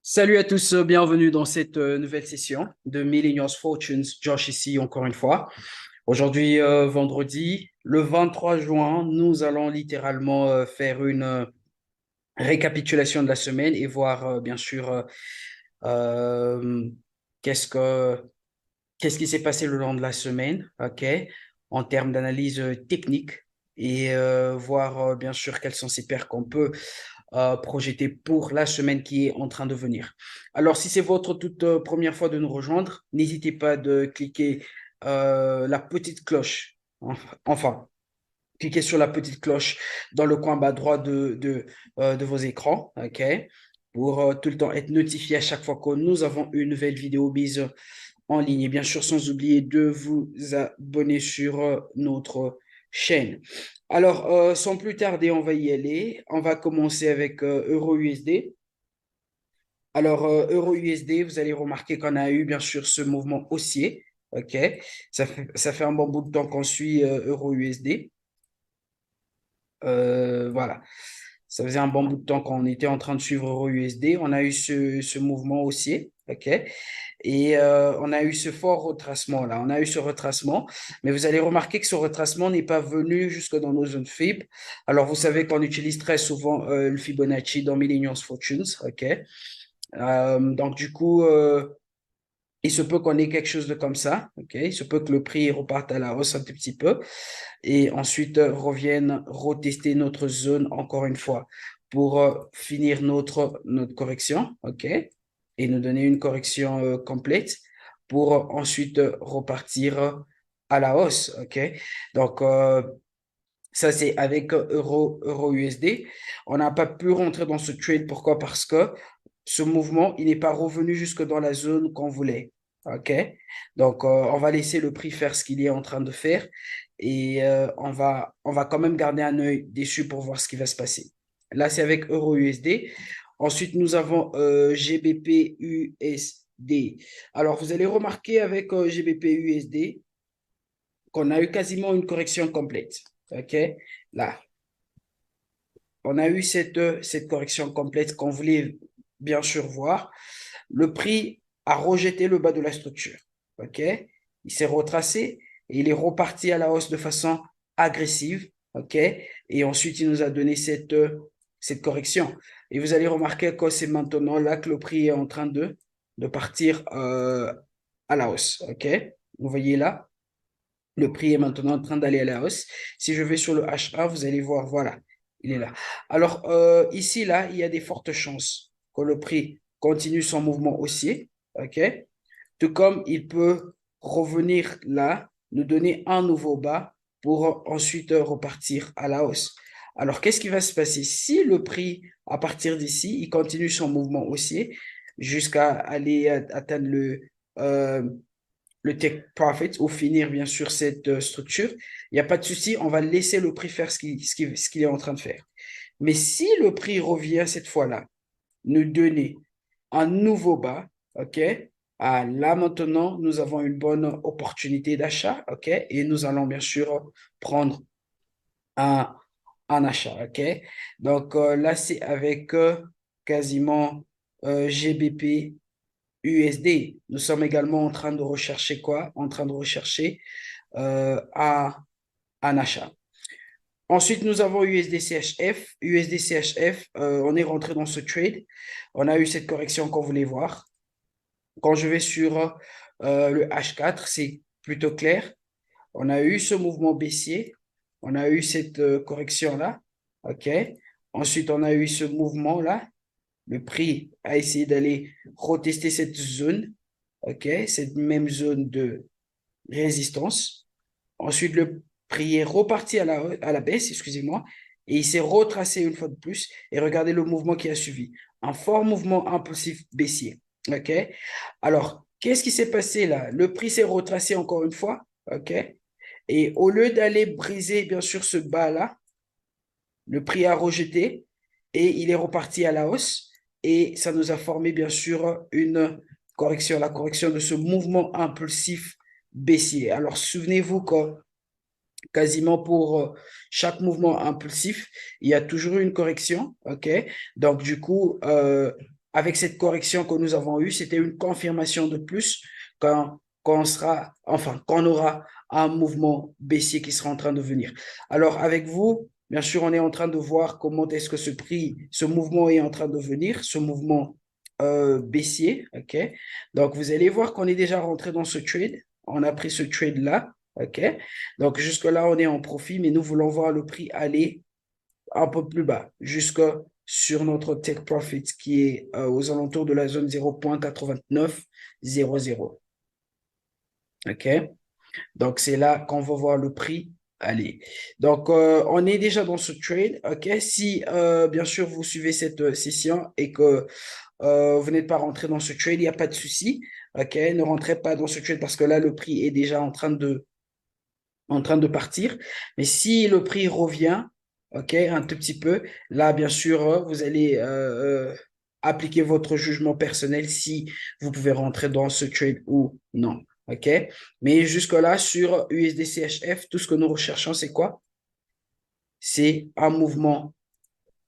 Salut à tous, bienvenue dans cette nouvelle session de Millennials Fortunes. Josh ici encore une fois. Aujourd'hui, vendredi, le 23 juin, nous allons littéralement faire une récapitulation de la semaine et voir bien sûr euh, qu'est-ce que qu'est-ce qui s'est passé le long de la semaine, ok, en termes d'analyse technique et voir bien sûr quels sont ces paires qu'on peut projeté pour la semaine qui est en train de venir. Alors, si c'est votre toute première fois de nous rejoindre, n'hésitez pas de cliquer la petite cloche. Enfin, cliquez sur la petite cloche dans le coin bas droit de vos écrans, OK? Pour tout le temps être notifié à chaque fois que nous avons une nouvelle vidéo mise en ligne. Et bien sûr, sans oublier de vous abonner sur notre chaîne. Alors, sans plus tarder, on va y aller. On va commencer avec Euro USD. Alors, Euro USD, vous allez remarquer qu'on a eu bien sûr ce mouvement haussier. OK? Ça fait un bon bout de temps qu'on suit Euro USD. Voilà. Ça faisait un bon bout de temps qu'on était en train de suivre Euro USD. On a eu ce mouvement haussier. OK? Et on a eu ce fort retracement là. On a eu ce retracement. Mais vous allez remarquer que ce retracement n'est pas venu jusque dans nos zones FIB. Alors, vous savez qu'on utilise très souvent le Fibonacci dans Millennials Fortunes. OK? Donc, du coup, il se peut qu'on ait quelque chose de comme ça. OK? Il se peut que le prix reparte à la hausse un tout petit peu et ensuite revienne retester notre zone encore une fois pour finir notre correction, OK? Et nous donner une correction complète pour ensuite repartir à la hausse, OK? Donc, ça, c'est avec euro USD. On n'a pas pu rentrer dans ce trade. Pourquoi? Parce que ce mouvement, il n'est pas revenu jusque dans la zone qu'on voulait. OK? Donc, on va laisser le prix faire ce qu'il est en train de faire et on va quand même garder un œil dessus pour voir ce qui va se passer. Là, c'est avec euro USD. Ensuite, nous avons GBP USD. Alors, vous allez remarquer avec GBP USD qu'on a eu quasiment une correction complète. OK? Là, on a eu cette correction complète qu'on voulait bien sûr voir. Le prix a rejeté le bas de la structure. OK? Il s'est retracé et il est reparti à la hausse de façon agressive. OK? Et ensuite, il nous a donné cette correction. Et vous allez remarquer que c'est maintenant là que le prix est en train de partir à la hausse. OK? Vous voyez là? Le prix est maintenant en train d'aller à la hausse. Si je vais sur le H1, vous allez voir, voilà, il est là. Alors, ici, là, il y a des fortes chances que le prix continue son mouvement haussier, OK? Tout comme il peut revenir là, nous donner un nouveau bas pour ensuite repartir à la hausse. Alors, qu'est-ce qui va se passer si le prix, à partir d'ici, il continue son mouvement haussier jusqu'à aller atteindre euh, le take profit ou finir bien sûr cette structure, il n'y a pas de souci, on va laisser le prix faire ce qu'il est en train de faire. Mais si le prix revient cette fois-là, nous donner un nouveau bas, OK? Ah, là maintenant, nous avons une bonne opportunité d'achat, OK? Et nous allons bien sûr prendre un, un achat, OK? Donc là, c'est avec quasiment GBP USD. Nous sommes également en train de rechercher quoi? En train de rechercher un achat. Ensuite, nous avons USD-CHF. USD-CHF, on est rentré dans ce trade. On a eu cette correction qu'on voulait voir. Quand je vais sur le H4, c'est plutôt clair. On a eu ce mouvement baissier. On a eu cette correction-là. OK. Ensuite, on a eu ce mouvement-là. Le prix a essayé d'aller retester cette zone, OK, cette même zone de résistance. Ensuite, le prix est reparti à la baisse, excusez-moi, et il s'est retracé une fois de plus. Et regardez le mouvement qui a suivi. Un fort mouvement impulsif baissier, OK? Alors, qu'est-ce qui s'est passé là? Le prix s'est retracé encore une fois, OK? Et au lieu d'aller briser, bien sûr, ce bas-là, le prix a rejeté et il est reparti à la hausse. Et ça nous a formé, bien sûr, une correction, la correction de ce mouvement impulsif baissier. Alors, souvenez-vous que quasiment pour chaque mouvement impulsif, il y a toujours une correction. OK? Donc, du coup, avec cette correction que nous avons eue, c'était une confirmation de plus qu'on aura un mouvement baissier qui sera en train de venir. Alors, avec vous, bien sûr, on est en train de voir comment est-ce que ce mouvement est en train de venir, ce mouvement baissier, OK? Donc, vous allez voir qu'on est déjà rentré dans ce trade. On a pris ce trade-là, OK? Donc, jusque-là, on est en profit, mais nous voulons voir le prix aller un peu plus bas, jusque sur notre take profit qui est aux alentours de la zone 0,8900. OK? Donc, c'est là qu'on va voir le prix aller. Donc, on est déjà dans ce trade. OK? Si, bien sûr, vous suivez cette session et que vous n'êtes pas rentré dans ce trade, il n'y a pas de souci. OK? Ne rentrez pas dans ce trade parce que là, le prix est déjà en train de partir. Mais si le prix revient, OK, un tout petit peu, là, bien sûr, vous allez appliquer votre jugement personnel si vous pouvez rentrer dans ce trade ou non. OK? Mais jusque-là, sur USD-CHF, tout ce que nous recherchons, c'est quoi? C'est un mouvement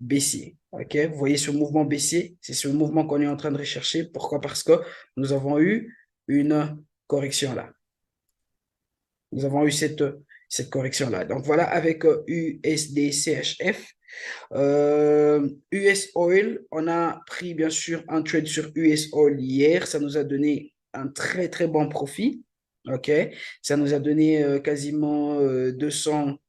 baissier. OK? Vous voyez ce mouvement baissier? C'est ce mouvement qu'on est en train de rechercher. Pourquoi? Parce que nous avons eu une correction là. Nous avons eu cette correction-là. Donc voilà, avec USD CHF. US Oil, on a pris bien sûr un trade sur US Oil hier. Ça nous a donné un très très bon profit. OK? Ça nous a donné quasiment 200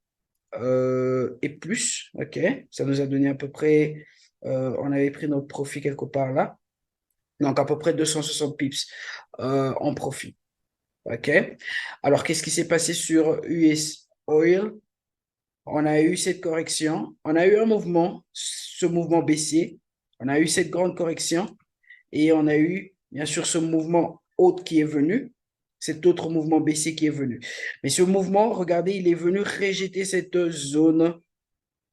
et plus. OK? Ça nous a donné à peu près, on avait pris notre profit quelque part là. Donc à peu près 260 pips en profit. OK? Alors, qu'est-ce qui s'est passé sur US Oil? On a eu cette correction, on a eu un mouvement, ce mouvement baissier, on a eu cette grande correction et on a eu, bien sûr, ce mouvement haut qui est venu, cet autre mouvement baissier qui est venu. Mais ce mouvement, regardez, il est venu rejeter cette zone,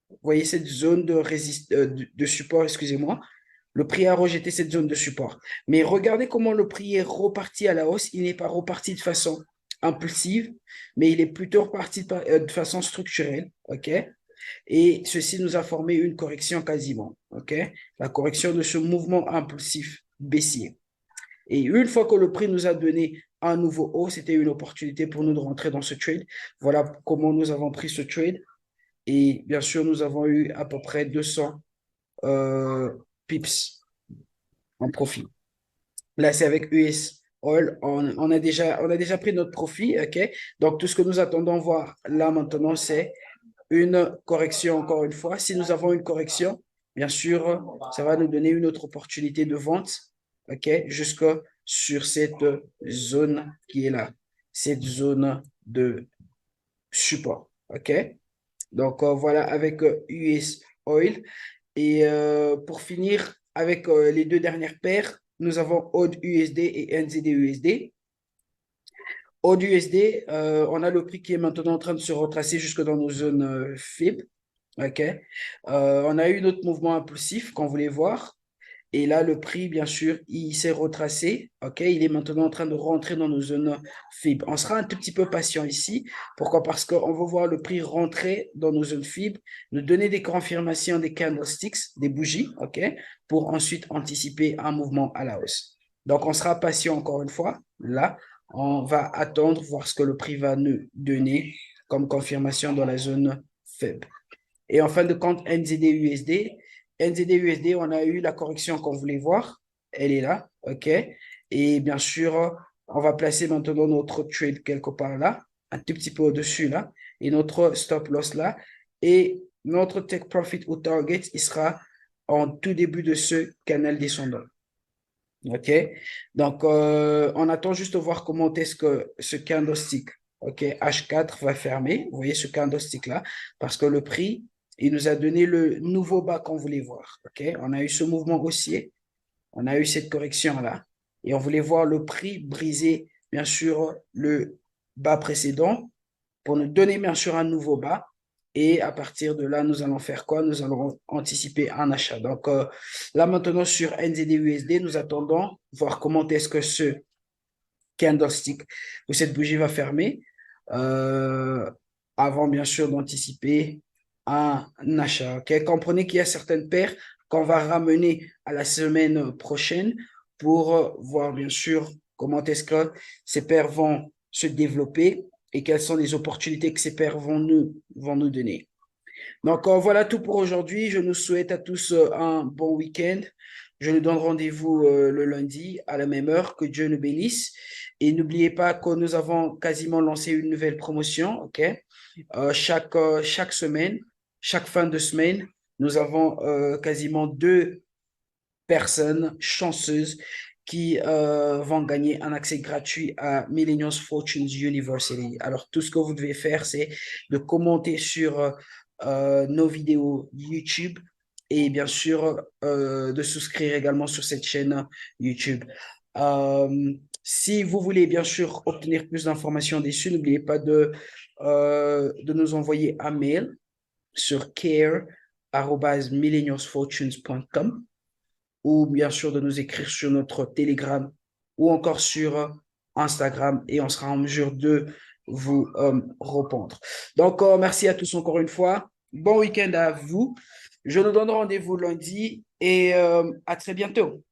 vous voyez, cette zone de support, excusez-moi. Le prix a rejeté cette zone de support. Mais regardez comment le prix est reparti à la hausse. Il n'est pas reparti de façon impulsive, mais il est plutôt reparti de façon structurelle. OK? Et ceci nous a formé une correction quasiment. OK? La correction de ce mouvement impulsif baissier. Et une fois que le prix nous a donné un nouveau haut, c'était une opportunité pour nous de rentrer dans ce trade. Voilà comment nous avons pris ce trade. Et bien sûr, nous avons eu à peu près 200 pips en profit. Là, c'est avec US Oil. On a déjà pris notre profit. OK? Donc, tout ce que nous attendons voir là maintenant, c'est une correction encore une fois. Si nous avons une correction, bien sûr, ça va nous donner une autre opportunité de vente. OK? Jusque sur cette zone qui est là. Cette zone de support. OK? Donc, voilà avec US Oil. Et pour finir, avec les deux dernières paires, nous avons AUD USD et NZD USD. AUD USD, on a le prix qui est maintenant en train de se retracer jusque dans nos zones FIB. OK? On a eu notre mouvement impulsif qu'on voulait voir. Et là, le prix, bien sûr, il s'est retracé. OK? Il est maintenant en train de rentrer dans nos zones FIB. On sera un tout petit peu patient ici. Pourquoi? Parce qu'on va voir le prix rentrer dans nos zones FIB, nous donner des confirmations des candlesticks, des bougies, OK? Pour ensuite anticiper un mouvement à la hausse. Donc, on sera patient encore une fois. Là, on va attendre, voir ce que le prix va nous donner comme confirmation dans la zone faible. Et en fin de compte, NZD-USD, NZD-USD, on a eu la correction qu'on voulait voir. Elle est là, OK? Et bien sûr, on va placer maintenant notre trade quelque part là, un tout petit peu au-dessus là, et notre stop loss là. Et notre take profit ou target, il sera en tout début de ce canal descendant. OK? Donc, on attend juste de voir comment est-ce que ce candlestick, OK, H4 va fermer. Vous voyez ce candlestick-là, parce que le prix, il nous a donné le nouveau bas qu'on voulait voir. OK? On a eu ce mouvement haussier, on a eu cette correction-là, et on voulait voir le prix briser, bien sûr, le bas précédent pour nous donner, bien sûr, un nouveau bas. Et à partir de là, nous allons faire quoi? Nous allons anticiper un achat. Donc, là, maintenant, sur NZD-USD, nous attendons voir comment est-ce que ce candlestick ou cette bougie va fermer euh, avant, bien sûr, d'anticiper un achat. Ok. Comprenez qu'il y a certaines paires qu'on va ramener à la semaine prochaine pour voir bien sûr comment est-ce que ces pairs vont se développer et quelles sont les opportunités que ces pairs vont nous donner. Donc, voilà tout pour aujourd'hui. Je nous souhaite à tous un bon week-end. Je nous donne rendez-vous le lundi à la même heure. Que Dieu nous bénisse. Et n'oubliez pas que nous avons quasiment lancé une nouvelle promotion, OK? Chaque semaine, chaque fin de semaine, nous avons quasiment deux personnes chanceuses qui vont gagner un accès gratuit à Millennials Fortunes University. Alors, tout ce que vous devez faire, c'est de commenter sur nos vidéos YouTube et bien sûr de souscrire également sur cette chaîne YouTube. Si vous voulez bien sûr obtenir plus d'informations dessus, n'oubliez pas de nous envoyer un mail sur care@millennialsfortunes.com ou bien sûr de nous écrire sur notre Telegram ou encore sur Instagram et on sera en mesure de vous répondre. Donc, merci à tous encore une fois. Bon week-end à vous. Je nous donne rendez-vous lundi et à très bientôt.